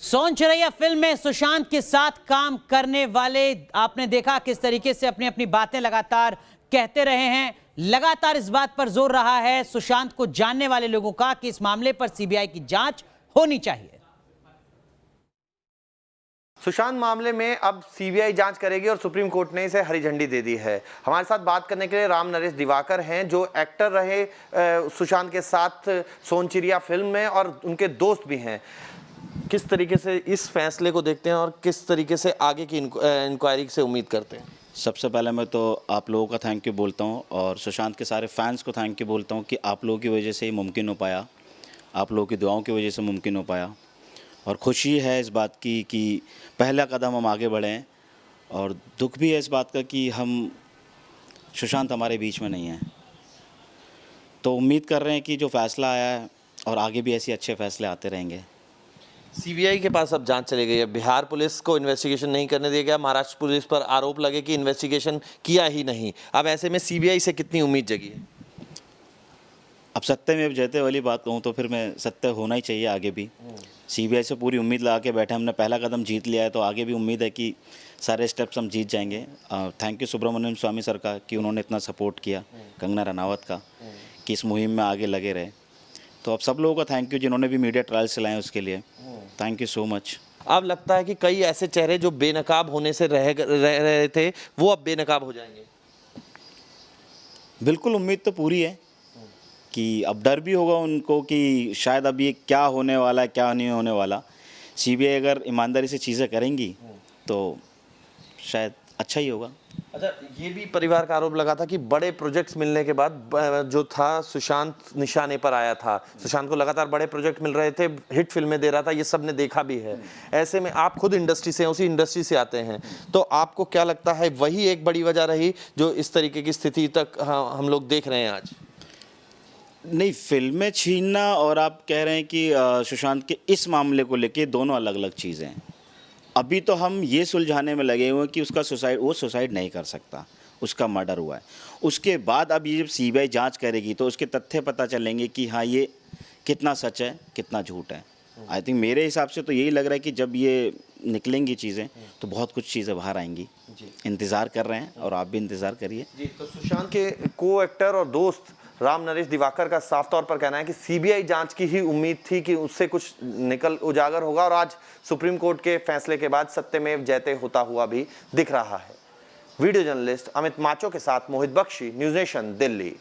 सोन चिरैया film में सुशांत के साथ काम करने वाले आपने देखा किस तरीके से अपनी अपनी बातें लगातार कहते रहे हैं। लगातार इस बात पर जोर रहा है सुशांत को जानने वाले लोगों का कि इस मामले पर सीबीआई की जांच होनी चाहिए। सुशांत मामले में अब सीबीआई जांच करेगी और सुप्रीम कोर्ट ने इसे हरी झंडी दे दी है। हमारे साथ बात करने के लिए राम नरेश दिवाकर हैं, जो एक्टर रहे सुशांत के साथ सोन चिरैया फिल्म में और उनके दोस्त भी हैं। किस तरीके से इस फैसले को देखते हैं और किस तरीके से आगे की इंक्वायरी से उम्मीद करते हैं? सबसे पहले मैं तो आप लोगों का थैंक यू बोलता हूं और सुशांत के सारे फैंस को थैंक यू बोलता हूं कि आप लोगों की वजह से ही मुमकिन हो पाया, आप लोगों की दुआओं की वजह से मुमकिन हो पाया। और खुशी है इस बात की कि पहला कदम हम आगे बढ़े हैं, और दुख भी है इस बात का कि हम सुशांत हमारे बीच में नहीं है। तो उम्मीद कर रहे हैं कि जो फ़ैसला आया है और आगे भी ऐसे अच्छे फ़ैसले आते रहेंगे। सीबीआई के पास अब जांच चली गई है। बिहार पुलिस को इन्वेस्टिगेशन नहीं करने दिया गया, महाराष्ट्र पुलिस पर आरोप लगे कि इन्वेस्टिगेशन किया ही नहीं। अब ऐसे में सीबीआई से कितनी उम्मीद जगी है? अब सत्य में जयते वाली बात कहूँ तो फिर मैं सत्य होना ही चाहिए आगे भी। सीबीआई से पूरी उम्मीद लगा के बैठे, हमने पहला कदम जीत लिया है तो आगे भी उम्मीद है कि सारे स्टेप्स हम जीत जाएंगे। Thank you Subramanian Swamy sir का कि उन्होंने इतना सपोर्ट किया, कंगना रनावत का कि इस मुहिम में आगे लगे रहे। तो अब सब लोगों का थैंक यू जिन्होंने भी मीडिया ट्रायल्स चलाए उसके लिए, थैंक यू सो मच। अब लगता है कि कई ऐसे चेहरे जो बेनकाब होने से रह रहे थे वो अब बेनकाब हो जाएंगे? बिल्कुल, उम्मीद तो पूरी है कि अब डर भी होगा उनको कि शायद अब ये क्या होने वाला है क्या नहीं होने वाला। सीबीआई अगर ईमानदारी से चीज़ें करेंगी तो शायद अच्छा ही होगा। अच्छा, ये भी परिवार का आरोप लगा था कि बड़े प्रोजेक्ट्स मिलने के बाद जो था सुशांत निशाने पर आया था। सुशांत को लगातार बड़े प्रोजेक्ट मिल रहे थे, हिट फिल्में दे रहा था, ये सब ने देखा भी है। ऐसे में आप खुद इंडस्ट्री से हैं, उसी इंडस्ट्री से आते हैं, तो आपको क्या लगता है वही एक बड़ी वजह रही जो इस तरीके की स्थिति तक हम लोग देख रहे हैं आज? नहीं, फिल्में छीनना और आप कह रहे हैं कि सुशांत के इस मामले को लेके दोनों अलग अलग चीज़ें हैं। अभी तो हम ये सुलझाने में लगे हुए हैं कि वो सुसाइड नहीं कर सकता, उसका मर्डर हुआ है। उसके बाद अब ये जब सीबीआई जांच करेगी तो उसके तथ्य पता चलेंगे कि हाँ ये कितना सच है कितना झूठ है। आई थिंक मेरे हिसाब से तो यही लग रहा है कि जब ये निकलेंगी चीज़ें तो बहुत कुछ चीज़ें बाहर आएंगी। इंतज़ार कर रहे हैं और आप भी इंतज़ार करिए। जी, तो सुशांत के को एक्टर और दोस्त राम नरेश दिवाकर का साफ तौर पर कहना है कि सीबीआई जांच की ही उम्मीद थी कि उससे कुछ निकल उजागर होगा, और आज सुप्रीम कोर्ट के फैसले के बाद सत्यमेव जयते होता हुआ भी दिख रहा है। वीडियो जर्नलिस्ट अमित माचो के साथ मोहित बख्शी, न्यूज़ नेशन, दिल्ली।